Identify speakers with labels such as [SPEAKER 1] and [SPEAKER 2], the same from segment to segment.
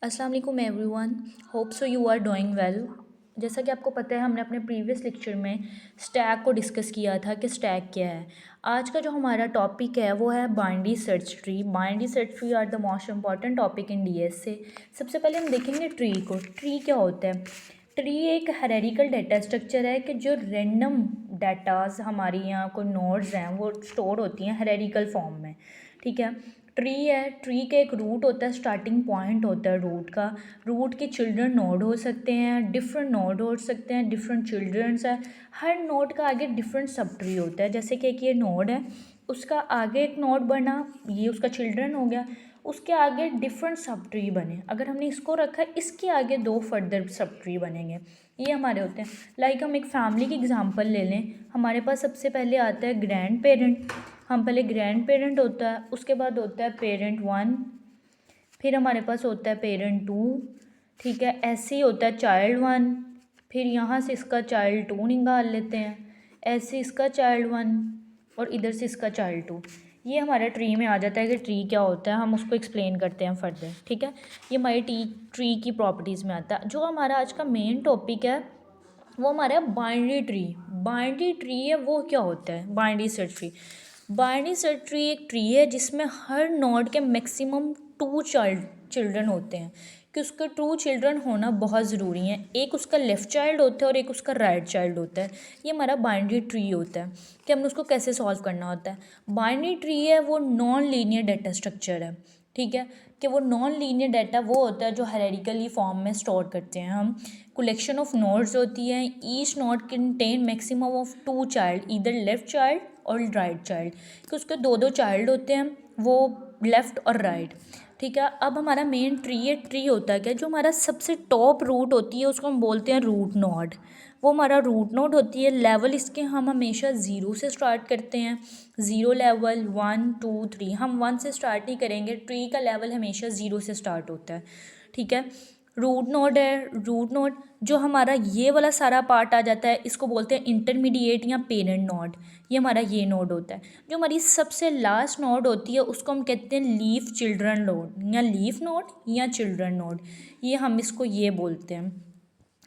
[SPEAKER 1] अस्सलाम वालेकुम everyone, hope so you are doing well. जैसा कि आपको पता है, हमने अपने प्रीवियस लेक्चर में स्टैक को डिस्कस किया था कि स्टैक क्या है। आज का जो हमारा टॉपिक है वो है binary search tree. Binary search tree are the most important topic in DSA. सबसे पहले हम देखेंगे ट्री को। ट्री क्या होता है? ट्री एक हायरार्किकल डाटा स्ट्रक्चर है कि जो रैंडम डाटाज हमारी यहाँ को नोड्स हैं वो स्टोर होती हैं हायरार्किकल फॉर्म में। ठीक है। ट्री है, ट्री का एक रूट होता है, स्टार्टिंग पॉइंट होता है रूट का। रूट के चिल्ड्रन नोड हो सकते हैं, डिफरेंट नोड हो सकते हैं, डिफरेंट चिल्ड्रंस है। हर नोड का आगे डिफरेंट सब ट्री होता है। जैसे कि एक ये नोड है, उसका आगे एक नोड बना, ये उसका चिल्ड्रन हो गया, उसके आगे डिफरेंट सब ट्री बने। अगर हमने इसको रखा, इसके आगे दो फर्दर सब ट्री बनेंगे। ये हमारे होते हैं। लाइक हम एक फैमिली की एग्जांपल ले लें। हमारे पास सबसे पहले आता है ग्रैंड पेरेंट। हम पहले ग्रैंड पेरेंट होता है, उसके बाद होता है पेरेंट वन, फिर हमारे पास होता है पेरेंट टू। ठीक है, ऐसे ही होता है चाइल्ड वन, फिर यहाँ से इसका चाइल्ड टू निकाल लेते हैं, ऐसे इसका चाइल्ड वन और इधर से इसका चाइल्ड टू। ये हमारे ट्री में आ जाता है कि ट्री क्या होता है। हम उसको एक्सप्लेन करते हैं फर्दर। ठीक है, ये हमारी ट्री की प्रॉपर्टीज़ में आता है। जो हमारा आज का मेन टॉपिक है वो हमारा बाइनरी ट्री। बाइनरी ट्री है वो क्या होता है? Binary search tree. Binary search tree एक ट्री है जिसमें हर नोड के मैक्सिमम टू चिल्ड्रन होते हैं। कि उसका टू चिल्ड्रन होना बहुत ज़रूरी है। एक उसका लेफ़्ट चाइल्ड होता है और एक उसका राइट चाइल्ड होता है। ये हमारा बाइनरी ट्री होता है कि हमने उसको कैसे सॉल्व करना होता है। बाइनरी ट्री है वो नॉन लीनियर डाटा स्ट्रक्चर है। ठीक है, कि वो नॉन लीनियर डाटा वो होता है जो हायरार्किकली फॉर्म में स्टोर करते हैं हम। कलेक्शन ऑफ नोड्स होती है, each node contain maximum of two child, इधर लेफ़्ट चाइल्ड और राइट चाइल्ड। कि उसके दो दो चाइल्ड होते हैं, वो लेफ़्ट और राइट। ठीक है, अब हमारा मेन ट्री है। ट्री होता है क्या? जो हमारा सबसे टॉप रूट होती है उसको हम बोलते हैं रूट नोड। वो हमारा रूट नोड होती है। लेवल इसके हम हमेशा ज़ीरो से स्टार्ट करते हैं। Zero level, one two three. हम वन से स्टार्ट नहीं करेंगे, ट्री का लेवल हमेशा ज़ीरो से स्टार्ट होता है। ठीक है, रूट नोड है। रूट नोड जो हमारा ये वाला सारा पार्ट आ जाता है, इसको बोलते हैं इंटरमीडिएट या पेरेंट नोड। ये हमारा ये नोड होता है। जो हमारी सबसे लास्ट नोड होती है उसको हम कहते हैं लीफ चिल्ड्रन नोड या लीफ नोड या चिल्ड्रन नोड। ये हम इसको ये बोलते हैं।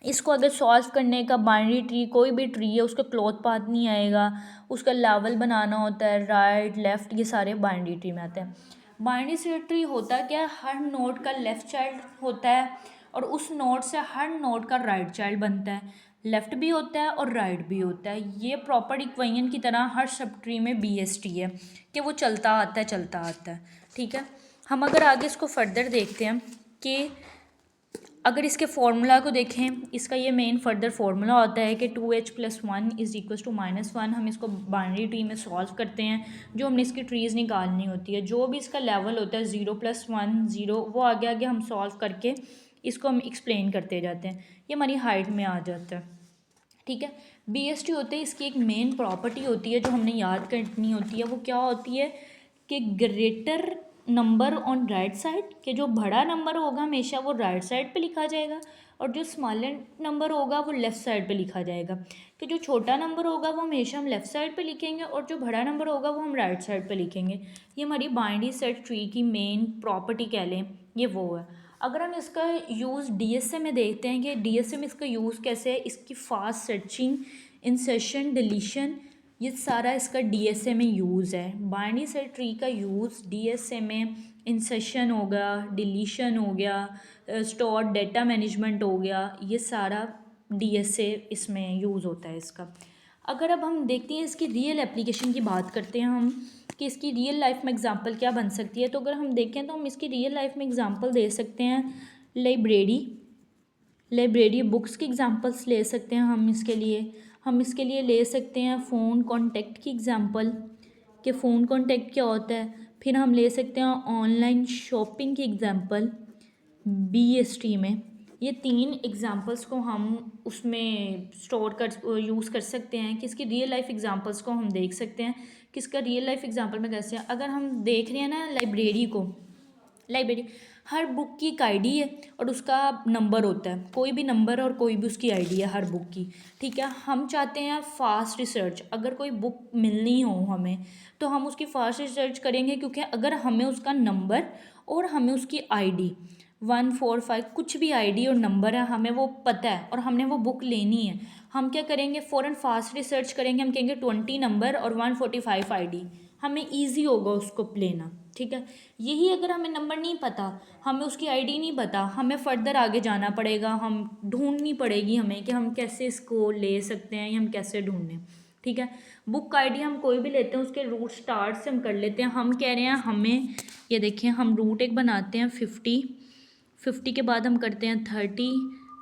[SPEAKER 1] इसको अगर सॉल्व करने का, बाइनरी ट्री कोई भी ट्री है उसका क्लोथ पाथ नहीं आएगा, उसका लेवल बनाना होता है, राइट लेफ़्ट, ये सारे बाइनरी ट्री में आते हैं। बाइनरी ट्री होता क्या है? हर नोड का लेफ़्ट चाइल्ड होता है और उस नोड से हर नोड का राइट चाइल्ड बनता है। लेफ़्ट भी होता है और राइट भी होता है। ये प्रॉपर इक्वेशन की तरह हर सब ट्री में BST है कि वो चलता आता है चलता आता है। ठीक है, हम अगर आगे इसको फर्दर देखते हैं कि अगर इसके फार्मूला को देखें, इसका ये मेन फर्दर फार्मूला होता है कि 2h+1 इज़ इक्वल्स टू -1। हम इसको बाइनरी ट्री में सॉल्व करते हैं। जो हमने इसकी ट्रीज़ निकालनी होती है, जो भी इसका लेवल होता है 0+1 0, वो आगे आगे हम सॉल्व करके इसको हम एक्सप्लेन करते जाते हैं। ये हमारी हाइट में आ जाता है। ठीक है, BST होते हैं, इसकी एक मेन प्रॉपर्टी होती है जो हमने याद करनी होती है। वो क्या होती है कि greater number on right side, कि जो बड़ा नंबर होगा हमेशा वो राइट साइड पे लिखा जाएगा और जो स्मॉलर नंबर होगा वो लेफ़्ट साइड पे लिखा जाएगा। कि जो छोटा नंबर होगा वो हमेशा हम लेफ़्ट साइड पे लिखेंगे और जो बड़ा नंबर होगा वो हम राइट साइड पे लिखेंगे। ये हमारी बाइनरी सर्च ट्री की मेन प्रॉपर्टी कह लें, ये वो है। अगर हम इसका यूज़ DSA में देखते हैं कि DSA में इसका यूज़ कैसे है, इसकी फास्ट सर्चिंग, इंसर्शन, डिलीशन, ये सारा इसका DSA में यूज़ है। बाइनरी सर्च ट्री का यूज़ DSA में इंसर्शन हो गया, डिलीशन हो गया, स्टोर डेटा मैनेजमेंट हो गया, ये सारा DSA इसमें यूज़ होता है इसका। अगर अब हम देखते हैं इसकी रियल एप्लीकेशन की बात करते हैं हम कि इसकी रियल लाइफ में एग्जांपल क्या बन सकती है, तो अगर हम देखें तो हम इसकी रियल लाइफ में एग्जांपल दे सकते हैं लाइब्रेरी बुक्स की एग्जांपल्स ले सकते हैं हम इसके लिए ले सकते हैं फ़ोन कॉन्टेक्ट की एग्जांपल कि फ़ोन कॉन्टेक्ट क्या होता है। फिर हम ले सकते हैं ऑनलाइन शॉपिंग की एग्जांपल BST में। ये तीन एग्जांपल्स को हम उसमें स्टोर कर यूज़ कर सकते हैं कि इसकी रियल लाइफ एग्जांपल्स को हम देख सकते हैं कि इसका रियल लाइफ एग्जांपल में कैसे है। अगर हम देख रहे हैं ना लाइब्रेरी हर बुक की एक आईडी है और उसका नंबर होता है, कोई भी नंबर और कोई भी उसकी आईडी है हर बुक की। ठीक है, हम चाहते हैं फास्ट रिसर्च, अगर कोई बुक मिलनी हो हमें तो हम उसकी फास्ट रिसर्च करेंगे, क्योंकि अगर हमें उसका नंबर और हमें उसकी आईडी 145 कुछ भी आईडी और नंबर है, हमें वो पता है और हमने वो बुक लेनी है। हम क्या करेंगे, फ़ौरन फास्ट रिसर्च करेंगे, हम कहेंगे 20 नंबर और 145 आईडी, हमें ईजी होगा उसको लेना। ठीक है, यही अगर हमें नंबर नहीं पता, हमें उसकी आईडी नहीं पता, हमें फ़र्दर आगे जाना पड़ेगा, हम ढूंढनी पड़ेगी हमें कि हम कैसे इसको ले सकते हैं या हम कैसे ढूंढें। ठीक है, बुक आईडी हम कोई भी लेते हैं, उसके रूट स्टार्ट से हम कर लेते हैं। हम कह रहे हैं हमें, ये देखिए, हम रूट एक बनाते हैं 50 के बाद हम करते हैं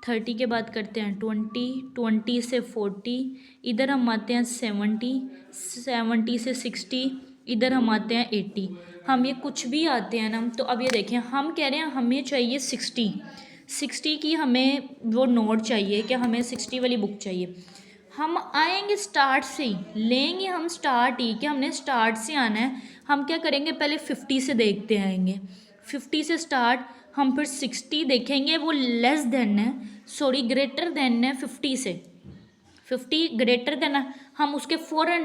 [SPEAKER 1] 30 के बाद करते हैं 20 से 40, इधर हम आते हैं 70 से 60, इधर हम आते हैं 80। हम ये कुछ भी आते हैं ना, तो अब ये देखें, हम कह रहे हैं हमें चाहिए 60 की, हमें वो नोट चाहिए कि हमें 60 वाली बुक चाहिए। हम आएंगे स्टार्ट से ही, लेंगे हम स्टार्ट ही, कि हमने स्टार्ट से आना है। हम क्या करेंगे, पहले 50 से देखते आएंगे, 50 से स्टार्ट, हम फिर 60 देखेंगे, वो लेस देन है, सॉरी ग्रेटर देन है 50 से, 50 ग्रेटर देन, हम उसके फ़ौरन,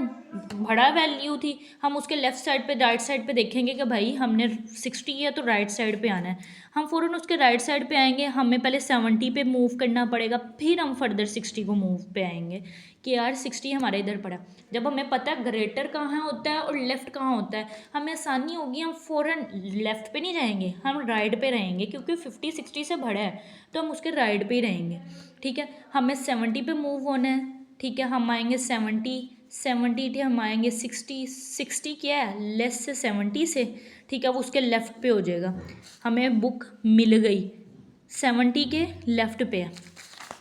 [SPEAKER 1] बड़ा वैल्यू थी, हम उसके लेफ़्ट साइड पे राइट साइड पे देखेंगे कि भाई हमने 60 है तो राइट साइड पे आना है। हम फ़ौरन उसके राइट साइड पे आएंगे, हमें पहले 70 पे मूव करना पड़ेगा, फिर हम फर्दर 60 को मूव पे आएंगे कि यार 60 हमारे इधर पड़ा। जब हमें पता है ग्रेटर कहाँ होता है और लेफ़्ट कहाँ होता है, हमें आसानी होगी, हम फ़ौरन लेफ़्ट पे नहीं जाएंगे, हम राइट पे रहेंगे, क्योंकि 50 60 से बड़ा है तो हम उसके राइट पे ही रहेंगे। ठीक है, हमें 70 पे मूव होना है। ठीक है, हम आएंगे 70 थे, हम आएंगे 60 क्या है, लेस से 70 से। ठीक है, वो उसके लेफ़्ट पे हो जाएगा, हमें बुक मिल गई, 70 के लेफ़्ट पे है।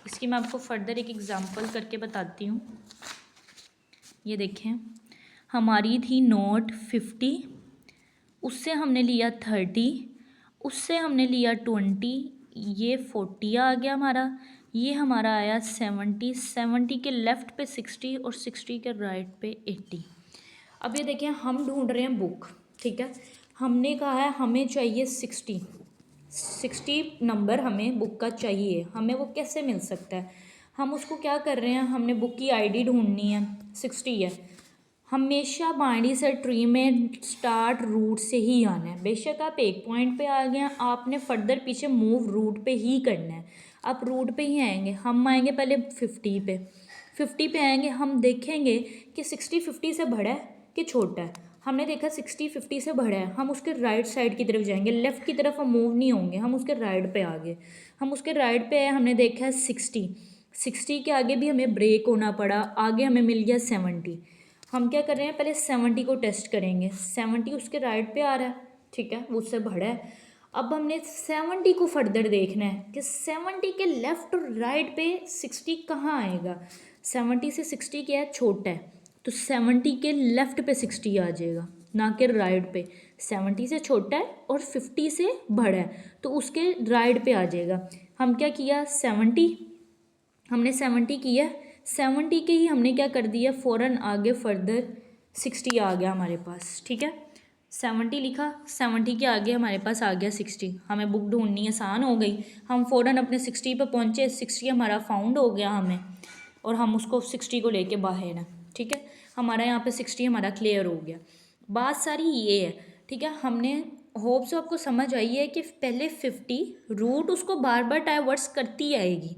[SPEAKER 1] इसकी मैं आपको फर्दर एक एग्ज़ाम्पल करके बताती हूँ। ये देखें, हमारी थी नोट 50, उससे हमने लिया 30, उससे हमने लिया 20, ये 40 आ गया हमारा, ये हमारा आया 70 के लेफ़्ट पे 60 और 60 के राइट पे 80। अब ये देखिए, हम ढूंढ रहे हैं बुक। ठीक है, हमने कहा है हमें चाहिए 60 नंबर हमें बुक का चाहिए, हमें वो कैसे मिल सकता है। हम उसको क्या कर रहे हैं, हमने बुक की आईडी ढूंढनी है, 60 है। हमेशा बाइनरी सर्च ट्री में स्टार्ट रूट से ही आना है। बेशक आप एक पॉइंट पे आ गए हैं, आपने फर्दर पीछे मूव रूट पे ही करना है, आप रूट पे ही आएंगे। हम आएंगे पहले 50 पे आएंगे, हम देखेंगे कि 60 50 से बड़ा है कि छोटा है। हमने देखा 60 50 से बड़ा है, हम उसके राइट साइड की तरफ जाएंगे, लेफ़्ट की तरफ हम मूव नहीं होंगे, हम उसके राइट पे आ गए। हम उसके राइट पे आए, हमने देखा है 60 के आगे भी हमें ब्रेक होना पड़ा, आगे हमें मिल गया 70। हम क्या कर रहे हैं, पहले 70 को टेस्ट करेंगे, 70 उसके राइट पे आ रहा है। ठीक है, वो उससे बड़ा है। अब हमने 70 को फर्दर देखना है कि 70 के लेफ़्ट और राइट पे 60 कहाँ आएगा। 70 से 60 क्या है, छोटा है, तो 70 के लेफ़्ट पे 60 आ जाएगा, ना कि राइट पे। 70 से छोटा है और 50 से बड़ा है, तो उसके राइट पे आ जाएगा। हम क्या किया, 70, हमने 70 किया, 70 के ही हमने क्या कर दिया, फ़ौरन आगे फर्दर 60 आ गया हमारे पास। ठीक है, 70 लिखा, 70 के आगे हमारे पास आ गया 60। हमें बुक ढूंढनी आसान हो गई, हम फ़ौरन अपने 60 पे पहुँचे, 60 हमारा फाउंड हो गया हमें, और हम उसको 60 को लेके बाहर हैं। ठीक है, हमारा यहाँ पे 60 हमारा क्लियर हो गया। बात सारी ये है। ठीक है, हमने होप सो आपको समझ आई है कि पहले 50 रूट उसको बार बार डाइवर्स करती आएगी।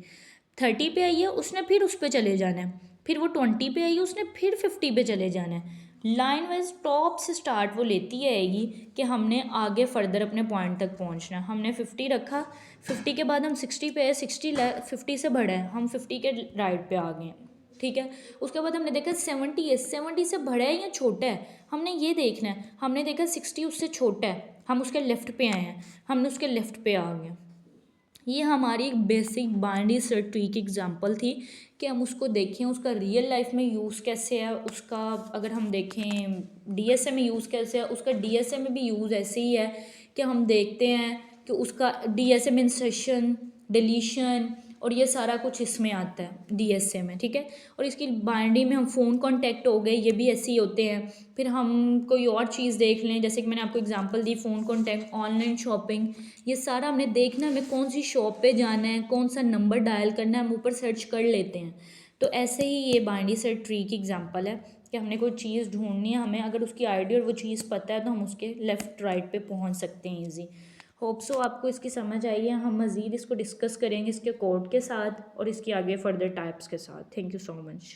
[SPEAKER 1] 30 पे आई है, उसने फिर उस पर चले जाना है, फिर वो 20 पे आई है, उसने फिर 50 पे चले जाना है। लाइन वाइज टॉप से स्टार्ट वो लेती आएगी कि हमने आगे फर्दर अपने पॉइंट तक पहुंचना है। हमने 50 रखा, 50 के बाद हम 60 पे है, 60 50 से बड़ा है, हम 50 के राइट पे आ गए हैं। ठीक है, उसके बाद हमने देखा 70 है, 70 से बड़ा है या छोटा है, हमने ये देखना है। हमने देखा 60 उससे छोटा है, हम उसके लेफ़्ट पे आए हैं, हमने उसके लेफ़्ट पे आ गए। ये हमारी एक बेसिक बाइनरी सर्च ट्री की एग्जांपल थी कि हम उसको देखें, उसका रियल लाइफ में यूज़ कैसे है, उसका अगर हम देखें डीएसए में यूज़ कैसे है, उसका डीएसए में भी यूज़ ऐसे ही है कि हम देखते हैं कि उसका डीएसए में इंसर्शन, डिलीशन और ये सारा कुछ इसमें आता है डीएसए में। ठीक है, और इसकी बाइनरी में हम फ़ोन कॉन्टैक्ट हो गए, ये भी ऐसे ही होते हैं। फिर हम कोई और चीज़ देख लें, जैसे कि मैंने आपको एग्जांपल दी फ़ोन कॉन्टैक्ट, ऑनलाइन शॉपिंग, ये सारा हमने देखना, हमें कौन सी शॉप पे जाना है, कौन सा नंबर डायल करना है, हम ऊपर सर्च कर लेते हैं। तो ऐसे ही ये बाइनरी सर्च ट्री की एग्जांपल है कि हमने कोई चीज़ ढूंढनी है, हमें अगर उसकी आईडी और वो चीज़ पता है तो हम उसके लेफ़्ट राइट पे पहुंच सकते हैं ईजी। होप सो आपको इसकी समझ आई है। हम मज़ीद इसको डिस्कस करेंगे इसके कोड के साथ और इसकी आगे फर्दर टाइप्स के साथ। Thank you so much.